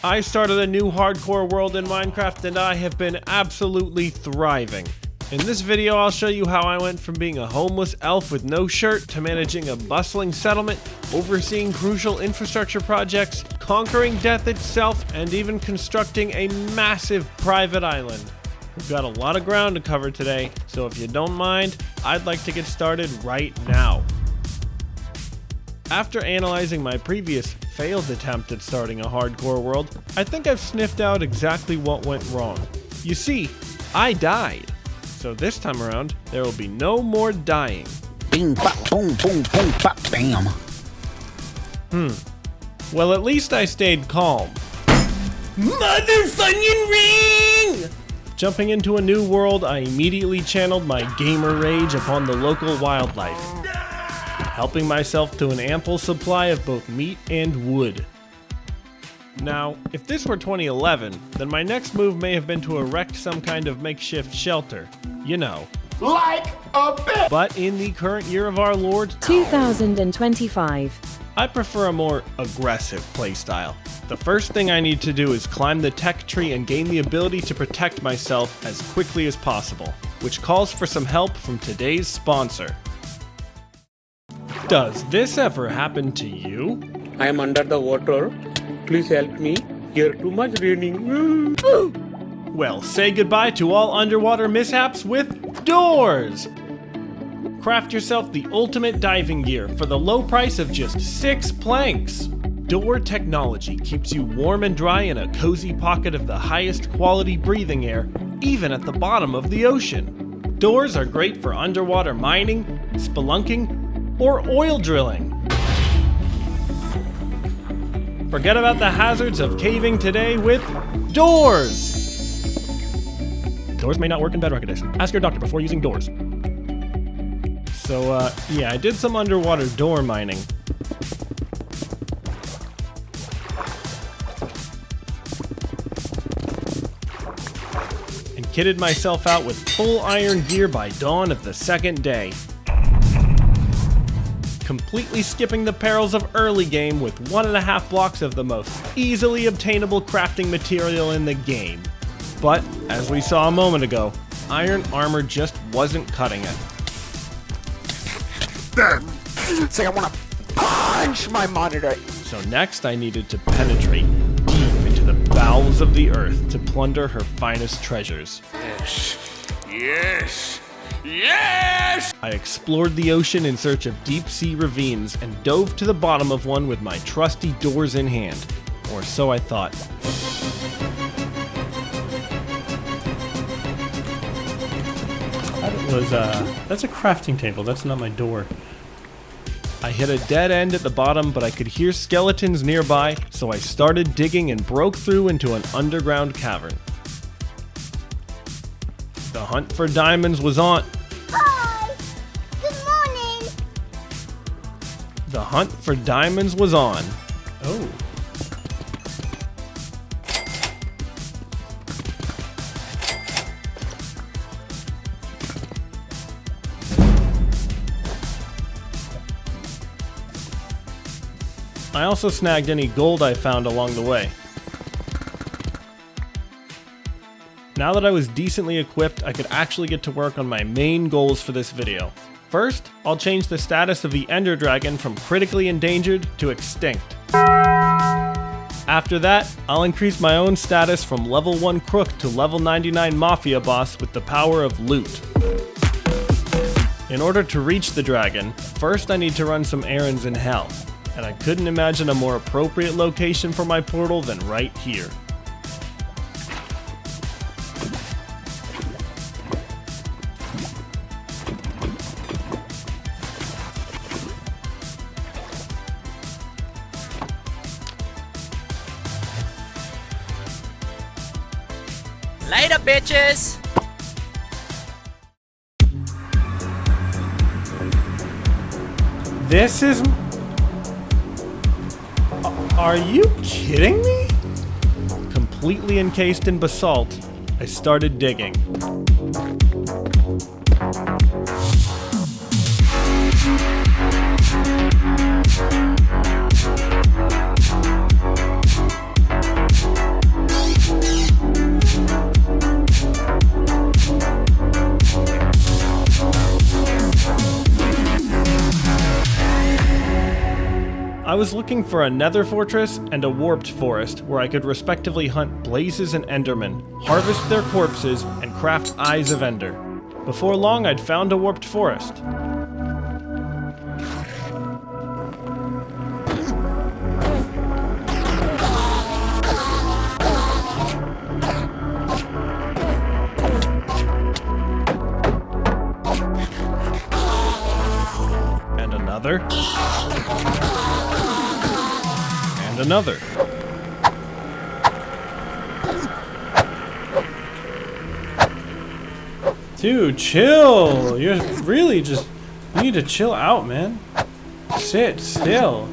I started a new hardcore world in Minecraft and I have been absolutely thriving. In this video I'll show you how I went from being a homeless elf with no shirt to managing a bustling settlement, overseeing crucial infrastructure projects, conquering death itself, and even constructing a massive private island. We've got a lot of ground to cover today, so if you don't mind, I'd like to get started right now. After analyzing my previous failed attempt at starting a hardcore world, I think I've sniffed out exactly what went wrong. You see, I died. So this time around, there will be no more dying. Bing, bop, boom, boom, boom, bop, bam. Well, at least I stayed calm. Motherfucking ring! Jumping into a new world, I immediately channeled my gamer rage upon the local wildlife, helping myself to an ample supply of both meat and wood. Now, if this were 2011, then my next move may have been to erect some kind of makeshift shelter. You know. Like a bitch! But in the current year of our Lord, 2025. I prefer a more aggressive playstyle. The first thing I need to do is climb the tech tree and gain the ability to protect myself as quickly as possible, which calls for some help from today's sponsor. Does this ever happen to you? I am under the water. Please help me. Here too much raining. Well, say goodbye to all underwater mishaps with doors! Craft yourself the ultimate diving gear for the low price of just 6 planks. Door technology keeps you warm and dry in a cozy pocket of the highest quality breathing air, even at the bottom of the ocean. Doors are great for underwater mining, spelunking, or oil drilling. Forget about the hazards of caving today with doors! Doors may not work in Bedrock Edition. Ask your doctor before using doors. So, yeah, I did some underwater door mining. And kitted myself out with full iron gear by dawn of the second day. Completely skipping the perils of early game with 1.5 blocks of the most easily obtainable crafting material in the game. But, as we saw a moment ago, iron armor just wasn't cutting it. Say I wanna punch my monitor. So next I needed to penetrate deep into the bowels of the earth to plunder her finest treasures. Yes! Yes! I explored the ocean in search of deep-sea ravines and dove to the bottom of one with my trusty doors in hand. Or so I thought. That's a crafting table, that's not my door. I hit a dead end at the bottom, but I could hear skeletons nearby, so I started digging and broke through into an underground cavern. The hunt for diamonds was on. Hi! Good morning! The hunt for diamonds was on. Oh. I also snagged any gold I found along the way. Now that I was decently equipped, I could actually get to work on my main goals for this video. First, I'll change the status of the Ender Dragon from critically endangered to extinct. After that, I'll increase my own status from level 1 crook to level 99 mafia boss with the power of loot. In order to reach the dragon, first I need to run some errands in hell. And I couldn't imagine a more appropriate location for my portal than right here. Later, bitches! This is... Are you kidding me? Completely encased in basalt, I started digging. was looking for a nether fortress and a warped forest where I could respectively hunt blazes and endermen, harvest their corpses, and craft eyes of ender. Before long, I'd found a warped forest. And another. And another. Dude, chill. You're really just... You need to chill out, man. Sit still.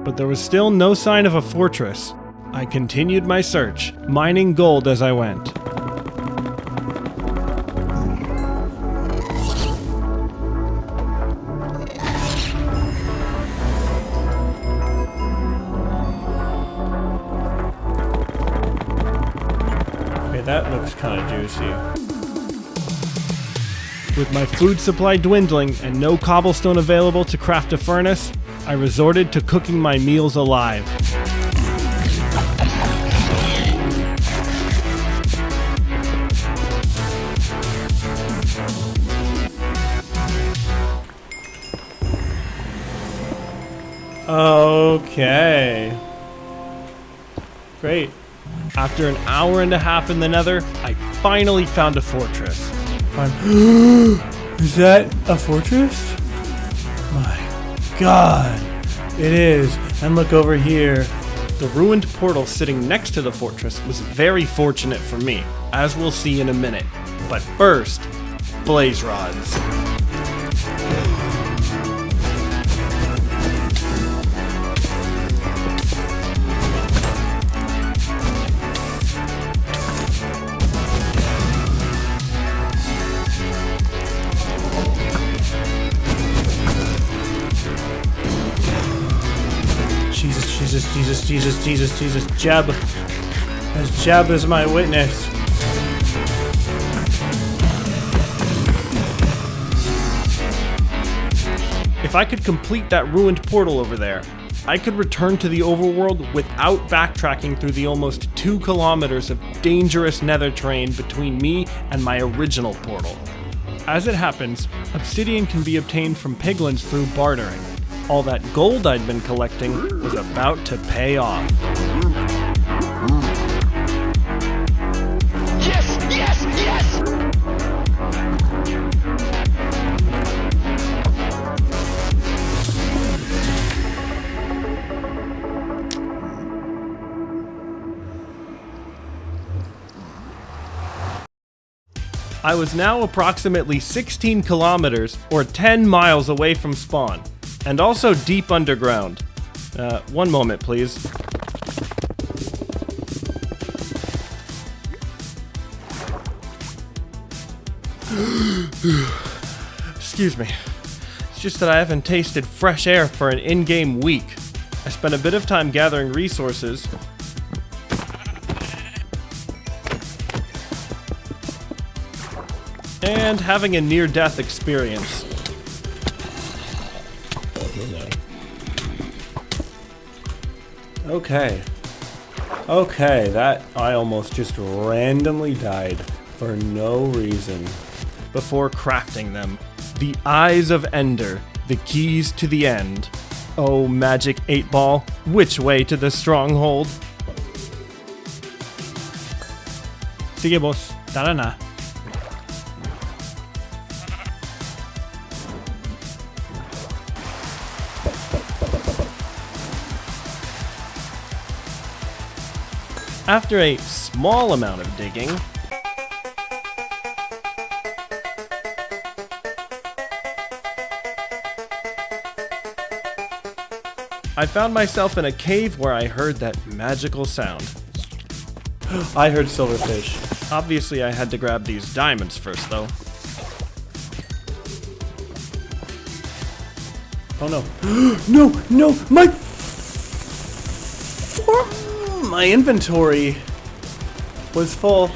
But there was still no sign of a fortress. I continued my search, mining gold as I went. Okay, that looks kind of juicy. With my food supply dwindling and no cobblestone available to craft a furnace, I resorted to cooking my meals alive. Okay. Great. After an hour and a half in the Nether, I finally found a fortress. Is that a fortress? My God, it is. And look over here. The ruined portal sitting next to the fortress was very fortunate for me, as we'll see in a minute. But first, blaze rods. Jesus, Jeb. As Jeb is my witness. If I could complete that ruined portal over there, I could return to the overworld without backtracking through the almost 2 kilometers of dangerous nether terrain between me and my original portal. As it happens, obsidian can be obtained from piglins through bartering. All that gold I'd been collecting was about to pay off. Yes, yes, yes! I was now approximately 16 kilometers or 10 miles away from spawn, and also deep underground. One moment, please. Excuse me. It's just that I haven't tasted fresh air for an in-game week. I spent a bit of time gathering resources. And having a near-death experience. Okay, that I almost just randomly died for no reason. Before crafting them, the eyes of Ender, the keys to the end. Oh, magic 8-ball, which way to the Stronghold? Sige boss, tara na. After a small amount of digging, I found myself in a cave where I heard that magical sound. I heard silverfish. Obviously, I had to grab these diamonds first, though. Oh no. No, my My inventory was full.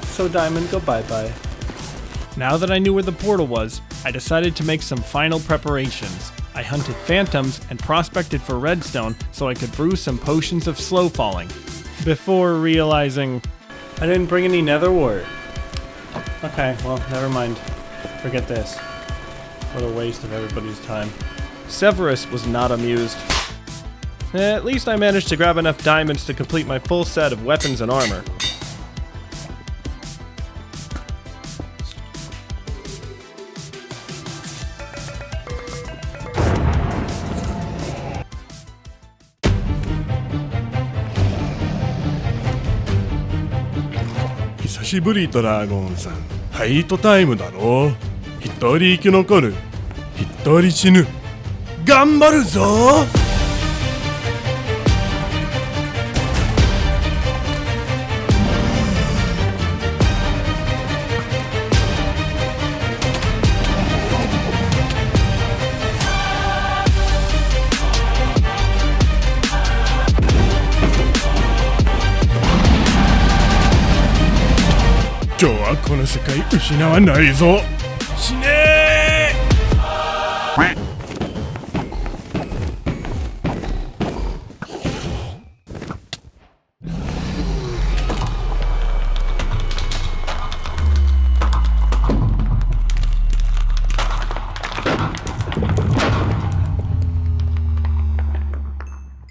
So Diamond, go bye-bye. Now that I knew where the portal was, I decided to make some final preparations. I hunted phantoms and prospected for redstone so I could brew some potions of slow falling. Before realizing I didn't bring any nether wart. Okay, well, never mind. Forget this. What a waste of everybody's time. Severus was not amused. At least I managed to grab enough diamonds to complete my full set of weapons and armor. "久しぶりドラゴンさん、ファイトタイムだろ。一人生き残る、一人死ぬ。頑張るぞ!」今日はこの世界失わないぞ。死ねー。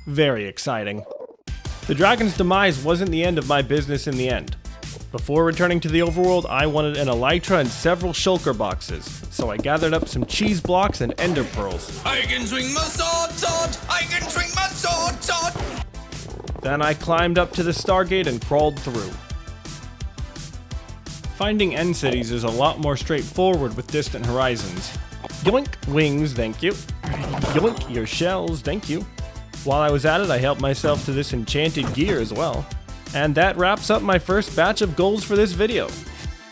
Very exciting. The dragon's demise wasn't the end of my business in the end. Before returning to the overworld, I wanted an elytra and several shulker boxes, so I gathered up some cheese blocks and ender pearls. I can swing my sword! I can swing my sword! Then I climbed up to the Stargate and crawled through. Finding end cities is a lot more straightforward with distant horizons. Yoink, wings, thank you. Yoink, your shells, thank you. While I was at it, I helped myself to this enchanted gear as well. And that wraps up my first batch of goals for this video.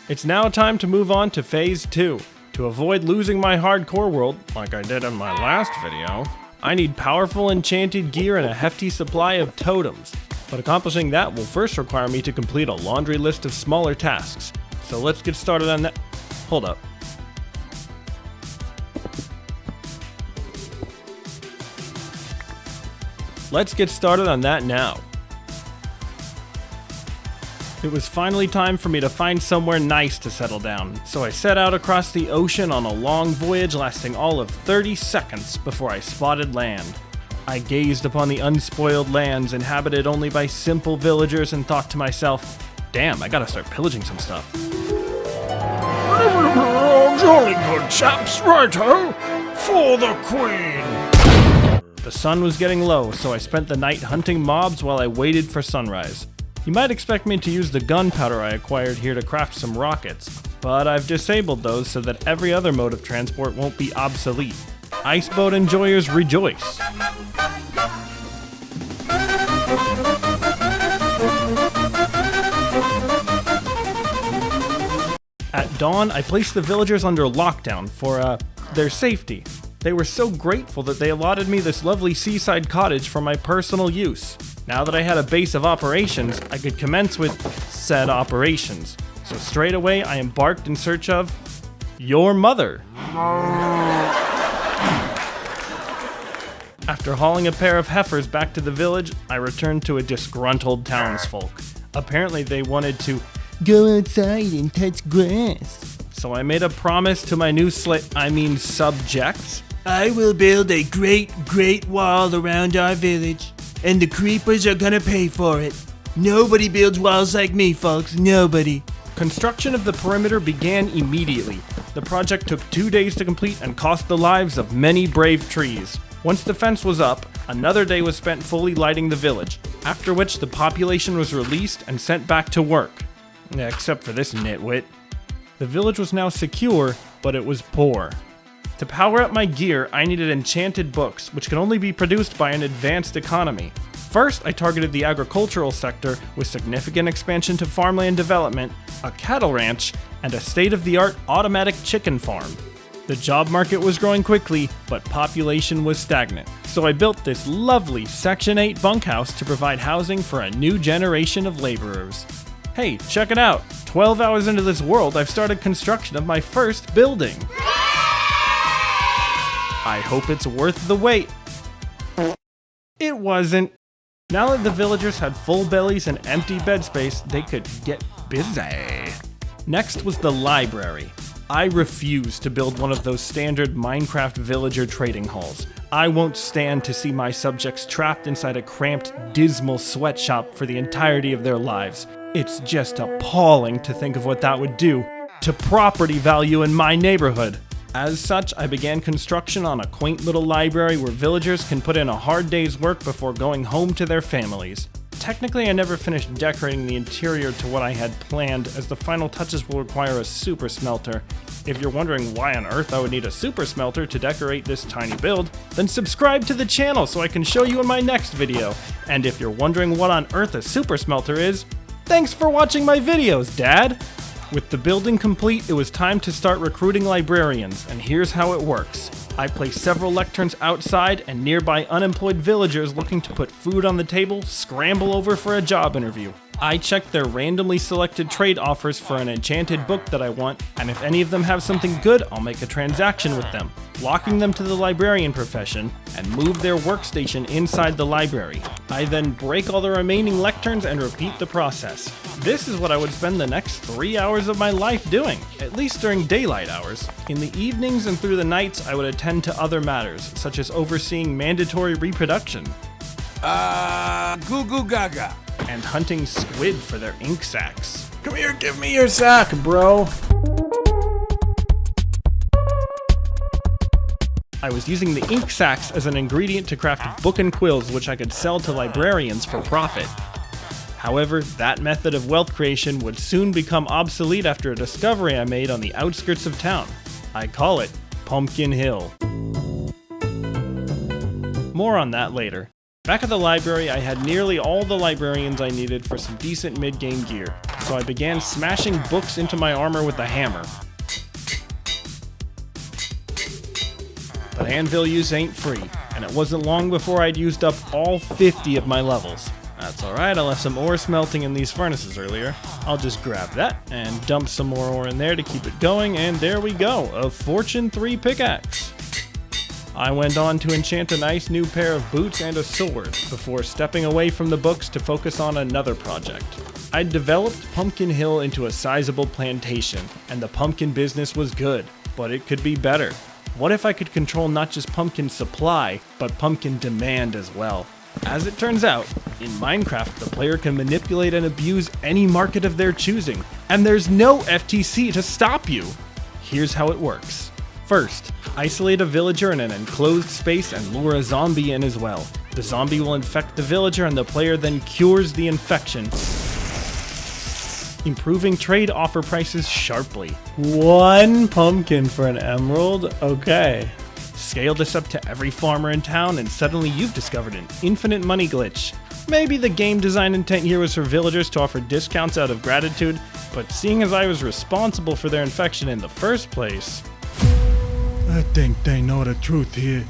It's now time to move on to Phase 2. To avoid losing my hardcore world, like I did in my last video, I need powerful enchanted gear and a hefty supply of totems. But accomplishing that will first require me to complete a laundry list of smaller tasks. So let's get started on that. Hold up. Let's get started on that now. It was finally time for me to find somewhere nice to settle down, so I set out across the ocean on a long voyage lasting all of 30 seconds before I spotted land. I gazed upon the unspoiled lands inhabited only by simple villagers and thought to myself, damn, I gotta start pillaging some stuff. Jolly good chaps, righto! For the Queen! The sun was getting low, so I spent the night hunting mobs while I waited for sunrise. You might expect me to use the gunpowder I acquired here to craft some rockets, but I've disabled those so that every other mode of transport won't be obsolete. Iceboat enjoyers rejoice! At dawn, I placed the villagers under lockdown for, their safety. They were so grateful that they allotted me this lovely seaside cottage for my personal use. Now that I had a base of operations, I could commence with said operations. So straight away, I embarked in search of your mother. After hauling a pair of heifers back to the village, I returned to a disgruntled townsfolk. Apparently they wanted to go outside and touch grass. So I made a promise to my new subjects. I will build a great wall around our village. And the creepers are gonna pay for it. Nobody builds walls like me, folks. Nobody. Construction of the perimeter began immediately. The project took 2 days to complete and cost the lives of many brave trees. Once the fence was up, another day was spent fully lighting the village, after which the population was released and sent back to work. Except for this nitwit. The village was now secure, but it was poor. To power up my gear, I needed enchanted books, which could only be produced by an advanced economy. First, I targeted the agricultural sector with significant expansion to farmland development, a cattle ranch, and a state-of-the-art automatic chicken farm. The job market was growing quickly, but population was stagnant. So I built this lovely Section 8 bunkhouse to provide housing for a new generation of laborers. Hey, check it out! 12 hours into this world, I've started construction of my first building. I hope it's worth the wait. It wasn't. Now that the villagers had full bellies and empty bed space, they could get busy. Next was the library. I refuse to build one of those standard Minecraft villager trading halls. I won't stand to see my subjects trapped inside a cramped, dismal sweatshop for the entirety of their lives. It's just appalling to think of what that would do to property value in my neighborhood. As such, I began construction on a quaint little library where villagers can put in a hard day's work before going home to their families. Technically, I never finished decorating the interior to what I had planned, as the final touches will require a super smelter. If you're wondering why on earth I would need a super smelter to decorate this tiny build, then subscribe to the channel so I can show you in my next video. And if you're wondering what on earth a super smelter is, thanks for watching my videos, Dad! With the building complete, it was time to start recruiting librarians, and here's how it works. I place several lecterns outside, and nearby unemployed villagers looking to put food on the table scramble over for a job interview. I check their randomly selected trade offers for an enchanted book that I want, and if any of them have something good, I'll make a transaction with them, locking them to the librarian profession, and move their workstation inside the library. I then break all the remaining lecterns and repeat the process. This is what I would spend the next 3 hours of my life doing, at least during daylight hours. In the evenings and through the nights, I would attend to other matters, such as overseeing mandatory reproduction. Goo goo gaga. And hunting squid for their ink sacs. Come here, give me your sack, bro. I was using the ink sacs as an ingredient to craft book and quills, which I could sell to librarians for profit. However, that method of wealth creation would soon become obsolete after a discovery I made on the outskirts of town. I call it Pumpkin Hill. More on that later. Back at the library, I had nearly all the librarians I needed for some decent mid-game gear, so I began smashing books into my armor with a hammer. But anvil use ain't free, and it wasn't long before I'd used up all 50 of my levels. That's alright, I left some ore smelting in these furnaces earlier. I'll just grab that and dump some more ore in there to keep it going, and there we go, a Fortune 3 pickaxe. I went on to enchant a nice new pair of boots and a sword, before stepping away from the books to focus on another project. I'd developed Pumpkin Hill into a sizable plantation, and the pumpkin business was good, but it could be better. What if I could control not just pumpkin supply, but pumpkin demand as well? As it turns out, in Minecraft, the player can manipulate and abuse any market of their choosing, and there's no FTC to stop you. Here's how it works. First, isolate a villager in an enclosed space and lure a zombie in as well. The zombie will infect the villager and the player then cures the infection, improving trade offer prices sharply. 1 pumpkin for an emerald? Okay. Scale this up to every farmer in town and suddenly you've discovered an infinite money glitch. Maybe the game design intent here was for villagers to offer discounts out of gratitude, but seeing as I was responsible for their infection in the first place... I think they know the truth here.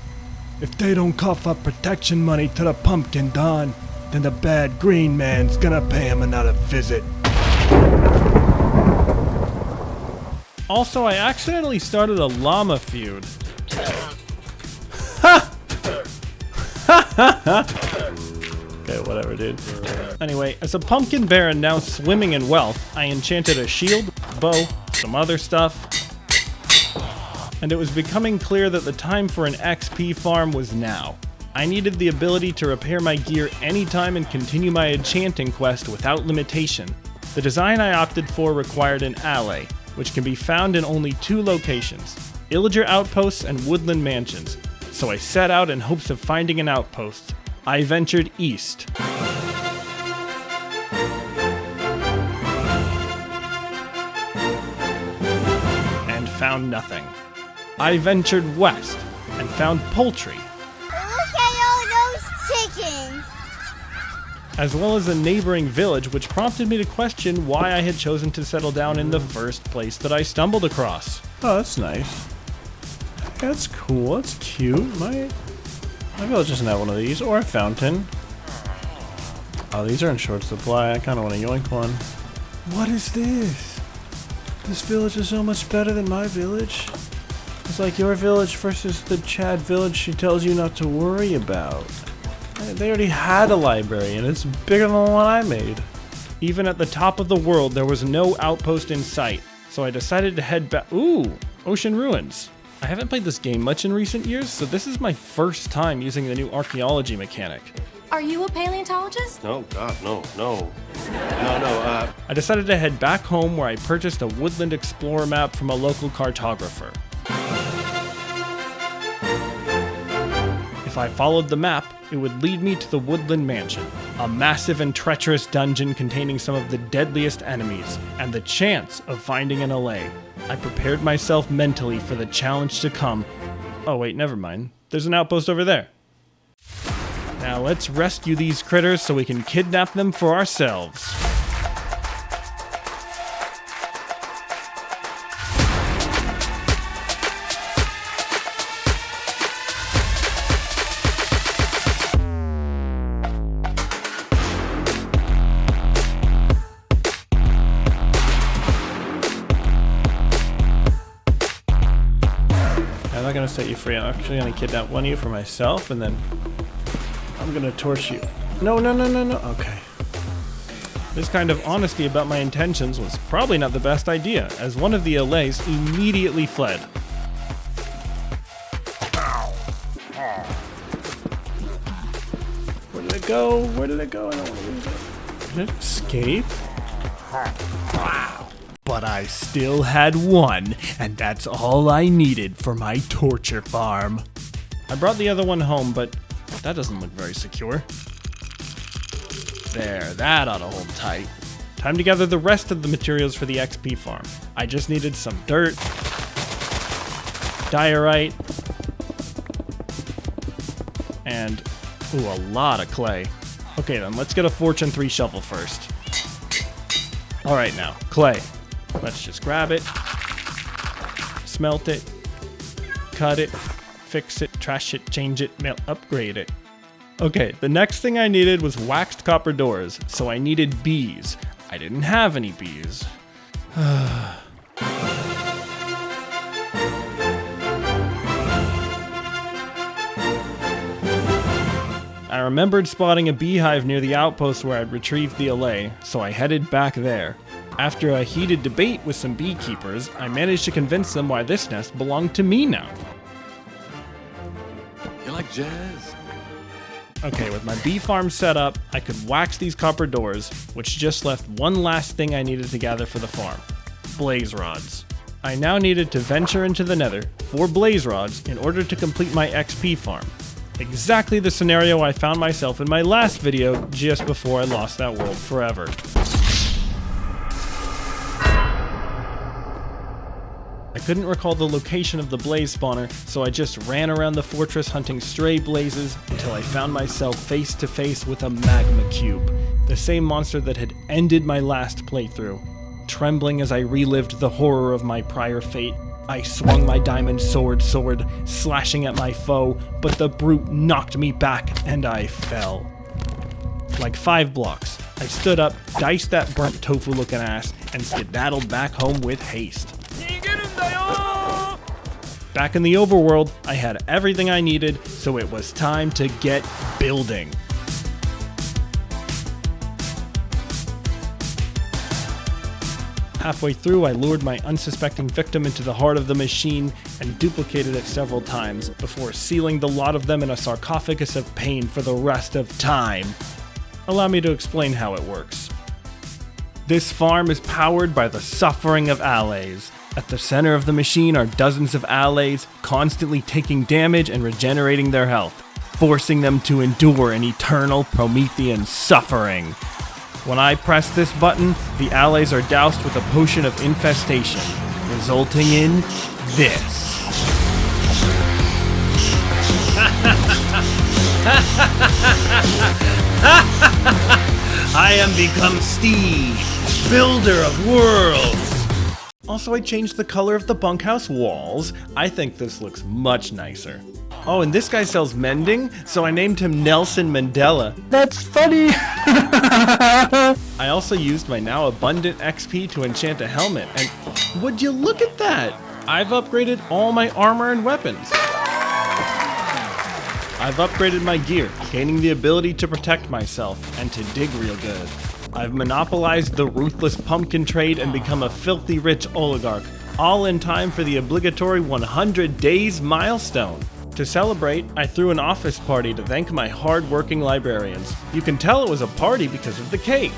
If they don't cough up protection money to the pumpkin don, then the bad green man's gonna pay him another visit. Also, I accidentally started a llama feud. Ha! Okay, whatever, dude. Anyway, as a pumpkin baron now swimming in wealth, I enchanted a shield, bow, some other stuff, and it was becoming clear that the time for an XP farm was now. I needed the ability to repair my gear anytime and continue my enchanting quest without limitation. The design I opted for required an alley, which can be found in only 2 locations, Illager Outposts and Woodland Mansions, so I set out in hopes of finding an outpost. I ventured east. And found nothing. I ventured west and found poultry. Look at all those chickens. As well as a neighboring village, which prompted me to question why I had chosen to settle down in the first place that I stumbled across. Oh, that's nice. That's cool. That's cute. My village doesn't have one of these, or a fountain. Oh, these are in short supply. I kind of want to yoink one. What is this? This village is so much better than my village. It's like your village versus the Chad village she tells you not to worry about. They already had a library, and it's bigger than the one I made. Even at the top of the world, there was no outpost in sight, so I decided to head back. Ooh, Ocean Ruins. I haven't played this game much in recent years, so this is my first time using the new archaeology mechanic. Are you a paleontologist? No, God, no. I decided to head back home where I purchased a Woodland Explorer map from a local cartographer. If I followed the map, it would lead me to the Woodland Mansion, a massive and treacherous dungeon containing some of the deadliest enemies, and the chance of finding an allay. I prepared myself mentally for the challenge to come. Oh wait, never mind. There's an outpost over there. Now let's rescue these critters so we can kidnap them for ourselves. I'm not gonna set you free. I'm actually gonna kidnap one of you for myself, and then I'm gonna torch you. No. Okay. This kind of honesty about my intentions was probably not the best idea, as one of the allays immediately fled. Where did it go? I don't want to lose it. Did it escape? Wow. But I still had one, and that's all I needed for my torture farm. I brought the other one home, but that doesn't look very secure. There, that ought to hold tight. Time to gather the rest of the materials for the XP farm. I just needed some dirt, diorite, and, ooh, a lot of clay. Okay then, let's get a Fortune 3 shovel first. Alright now, clay. Let's just grab it, smelt it, cut it, fix it, trash it, change it, upgrade it. Okay, the next thing I needed was waxed copper doors, so I needed bees. I didn't have any bees. I remembered spotting a beehive near the outpost where I'd retrieved the allay, so I headed back there. After a heated debate with some beekeepers, I managed to convince them why this nest belonged to me now. You like jazz? Okay, with my bee farm set up, I could wax these copper doors, which just left one last thing I needed to gather for the farm: blaze rods. I now needed to venture into the Nether for blaze rods in order to complete my XP farm. Exactly the scenario I found myself in my last video just before I lost that world forever. I couldn't recall the location of the blaze spawner, so I just ran around the fortress hunting stray blazes until I found myself face to face with a magma cube, the same monster that had ended my last playthrough. Trembling as I relived the horror of my prior fate, I swung my diamond sword, slashing at my foe, but the brute knocked me back and I fell. Like 5 blocks, I stood up, diced that burnt tofu-looking ass, and skedaddled back home with haste. Back in the overworld, I had everything I needed, so it was time to get building. Halfway through, I lured my unsuspecting victim into the heart of the machine and duplicated it several times before sealing the lot of them in a sarcophagus of pain for the rest of time. Allow me to explain how it works. This farm is powered by the suffering of allays. At the center of the machine are dozens of allays, constantly taking damage and regenerating their health, forcing them to endure an eternal Promethean suffering. When I press this button, the allays are doused with a potion of infestation, resulting in this. I am become Steve, builder of worlds. Also, I changed the color of the bunkhouse walls. I think this looks much nicer. Oh, and this guy sells mending, so I named him Nelson Mandela. That's funny! I also used my now abundant XP to enchant a helmet, and would you look at that? I've upgraded all my armor and weapons. I've upgraded my gear, gaining the ability to protect myself and to dig real good. I've monopolized the ruthless pumpkin trade and become a filthy rich oligarch, all in time for the obligatory 100 days milestone. To celebrate, I threw an office party to thank my hard-working librarians. You can tell it was a party because of the cake.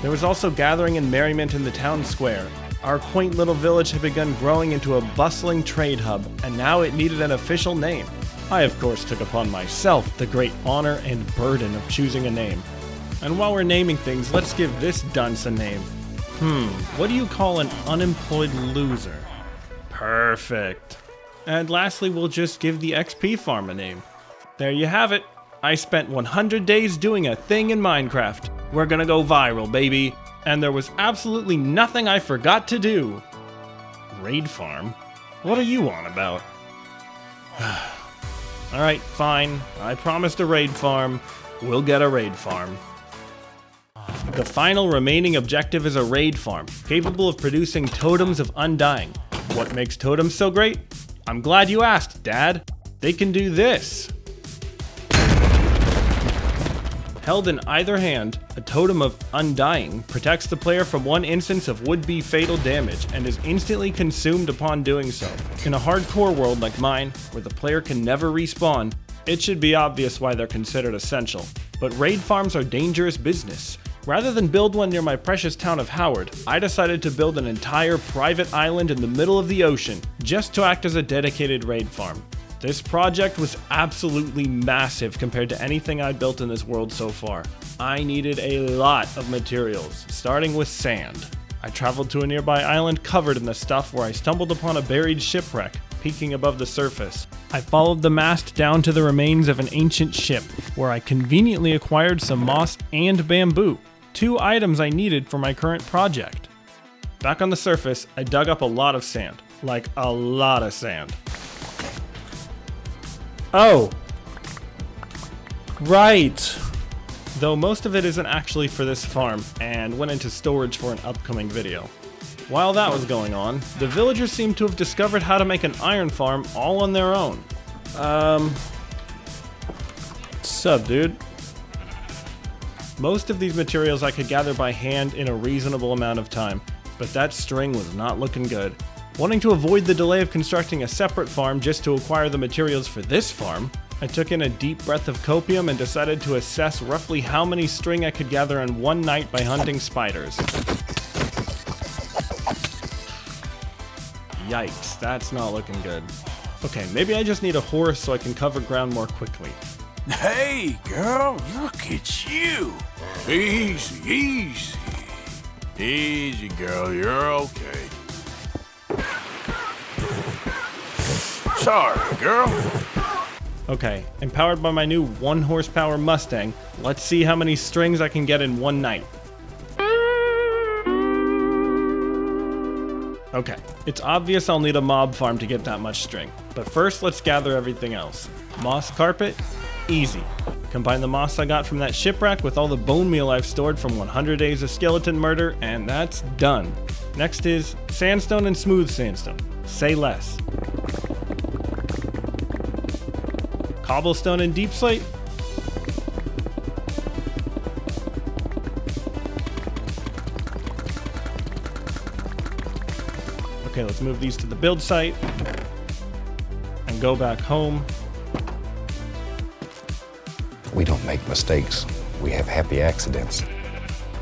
There was also gathering and merriment in the town square. Our quaint little village had begun growing into a bustling trade hub, and now it needed an official name. I, of course, took upon myself the great honor and burden of choosing a name. And while we're naming things, let's give this dunce a name. What do you call an unemployed loser? Perfect. And lastly, we'll just give the XP farm a name. There you have it. I spent 100 days doing a thing in Minecraft. We're gonna go viral, baby. And there was absolutely nothing I forgot to do. Raid farm? What are you on about? Alright, fine. I promised a raid farm. We'll get a raid farm. The final remaining objective is a raid farm, capable of producing totems of undying. What makes totems so great? I'm glad you asked, Dad. They can do this. Held in either hand, a totem of undying protects the player from one instance of would-be fatal damage and is instantly consumed upon doing so. In a hardcore world like mine, where the player can never respawn, it should be obvious why they're considered essential. But raid farms are dangerous business. Rather than build one near my precious town of Howard, I decided to build an entire private island in the middle of the ocean, just to act as a dedicated raid farm. This project was absolutely massive compared to anything I'd built in this world so far. I needed a lot of materials, starting with sand. I traveled to a nearby island covered in the stuff where I stumbled upon a buried shipwreck, peeking above the surface. I followed the mast down to the remains of an ancient ship, where I conveniently acquired some moss and bamboo, 2 items I needed for my current project. Back on the surface, I dug up a lot of sand. Like a lot of sand. Oh! Right! Though most of it isn't actually for this farm, and went into storage for an upcoming video. While that was going on, the villagers seemed to have discovered how to make an iron farm all on their own. Sup, dude? Most of these materials I could gather by hand in a reasonable amount of time, but that string was not looking good. Wanting to avoid the delay of constructing a separate farm just to acquire the materials for this farm, I took in a deep breath of copium and decided to assess roughly how many string I could gather in one night by hunting spiders. Yikes, that's not looking good. Okay, maybe I just need a horse so I can cover ground more quickly. Hey, girl, look at you. Easy, easy. Easy, girl, you're okay. Sorry, girl. Okay, empowered by my new 1 horsepower Mustang, let's see how many strings I can get in one night. Okay, it's obvious I'll need a mob farm to get that much string, but first let's gather everything else. Moss carpet? Easy. Combine the moss I got from that shipwreck with all the bone meal I've stored from 100 days of skeleton murder, and that's done. Next is sandstone and smooth sandstone. Say less. Cobblestone and deep slate? Okay, let's move these to the build site and go back home. We don't make mistakes. We have happy accidents.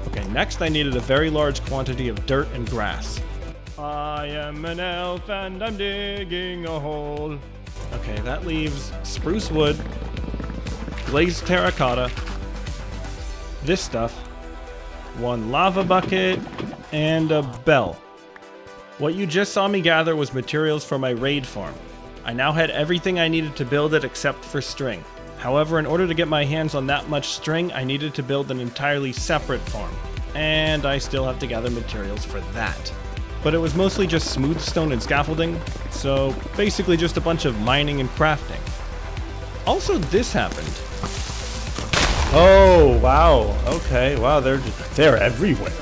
Okay, next I needed a very large quantity of dirt and grass. I am an elf and I'm digging a hole. Okay, that leaves spruce wood, glazed terracotta, this stuff, 1 lava bucket, and a bell. What you just saw me gather was materials for my raid farm. I now had everything I needed to build it except for string. However, in order to get my hands on that much string, I needed to build an entirely separate farm. And I still have to gather materials for that. but it was mostly just smooth stone and scaffolding, so basically just a bunch of mining and crafting. Also, this happened. Oh, wow. Okay, wow, they're everywhere.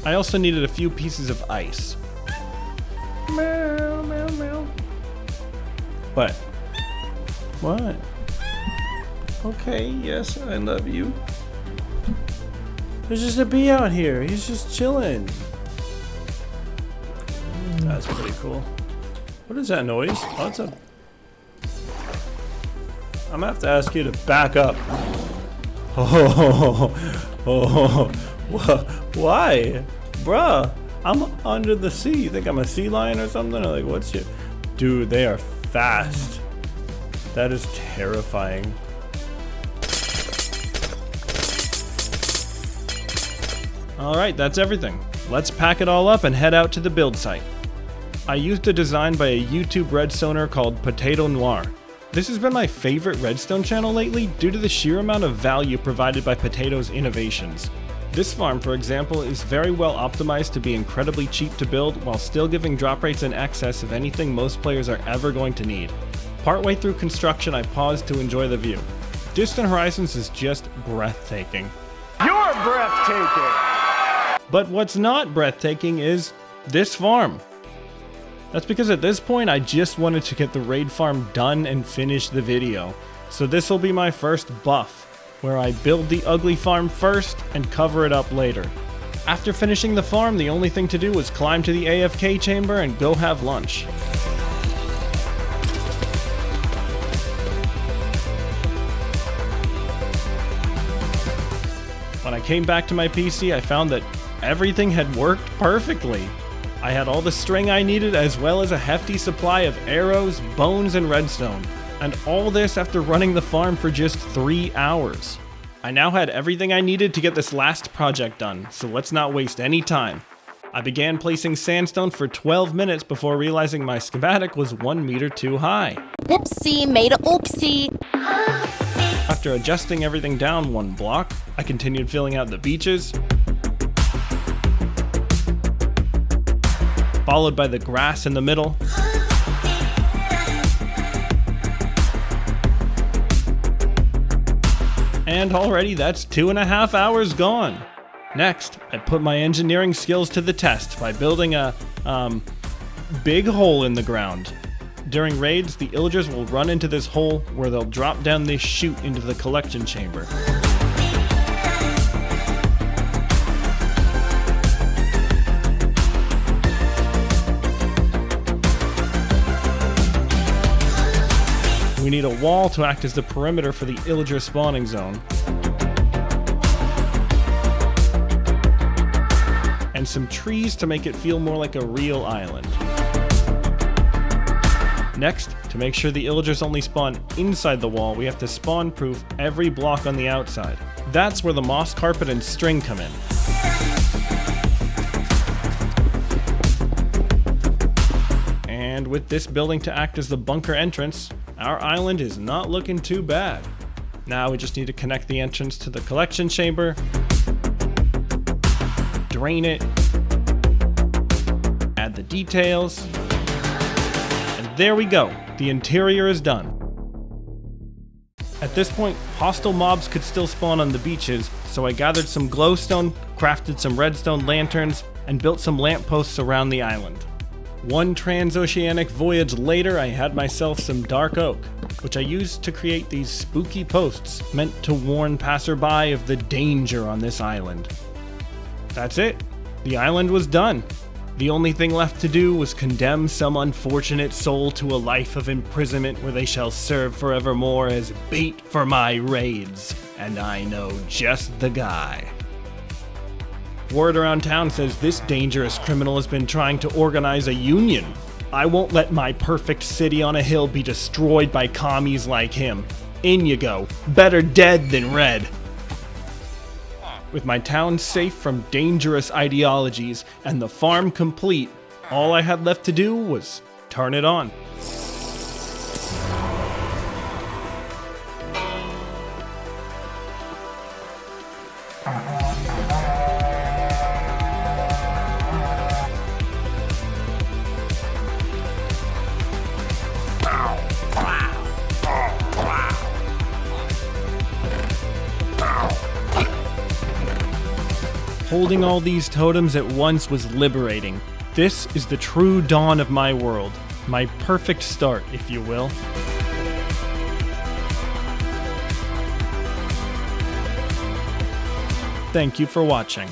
I also needed a few pieces of ice. Meow, meow, meow. What? What? Okay, yes, I love you. There's just a bee out here. He's just chilling. That's pretty cool. What is that noise? Oh, it's a... I'm gonna have to ask you to back up. Why? Bruh, I'm under the sea. You think I'm a sea lion or something? Or like, what's your... Dude, they are fast. That is terrifying. Alright, that's everything. Let's pack it all up and head out to the build site. I used a design by a YouTube redstoner called Potato Noir. This has been my favorite redstone channel lately due to the sheer amount of value provided by Potato's innovations. This farm, for example, is very well optimized to be incredibly cheap to build while still giving drop rates in excess of anything most players are ever going to need. Partway through construction, I paused to enjoy the view. Distant Horizons is just breathtaking. You're breathtaking! But what's not breathtaking is this farm. That's because at this point I just wanted to get the raid farm done and finish the video. So this will be my first buff, where I build the ugly farm first and cover it up later. After finishing the farm, the only thing to do was climb to the AFK chamber and go have lunch. When I came back to my PC, I found that everything had worked perfectly. I had all the string I needed as well as a hefty supply of arrows, bones, and redstone. And all this after running the farm for just 3 hours. I now had everything I needed to get this last project done, so let's not waste any time. I began placing sandstone for 12 minutes before realizing my schematic was 1 meter too high. Whoopsie, made a oopsie. After adjusting everything down 1 block, I continued filling out the beaches, followed by the grass in the middle, and already that's 2.5 hours gone. Next, I put my engineering skills to the test by building a, big hole in the ground. During raids, the illagers will run into this hole where they'll drop down this chute into the collection chamber. We need a wall to act as the perimeter for the illager spawning zone. And some trees to make it feel more like a real island. Next, to make sure the illagers only spawn inside the wall, we have to spawn-proof every block on the outside. That's where the moss carpet and string come in. And with this building to act as the bunker entrance, our island is not looking too bad. Now we just need to connect the entrance to the collection chamber, drain it, add the details, and there we go. The interior is done. At this point, hostile mobs could still spawn on the beaches, so I gathered some glowstone, crafted some redstone lanterns, and built some lampposts around the island. 1 transoceanic voyage later, I had myself some dark oak, which I used to create these spooky posts meant to warn passerby of the danger on this island. That's it. The island was done. The only thing left to do was condemn some unfortunate soul to a life of imprisonment where they shall serve forevermore as bait for my raids. And I know just the guy. Word around town says this dangerous criminal has been trying to organize a union. I won't let my perfect city on a hill be destroyed by commies like him. In you go. Better dead than red. With my town safe from dangerous ideologies and the farm complete, all I had left to do was turn it on. Holding all these totems at once was liberating. This is the true dawn of my world. My perfect start, if you will. Thank you for watching.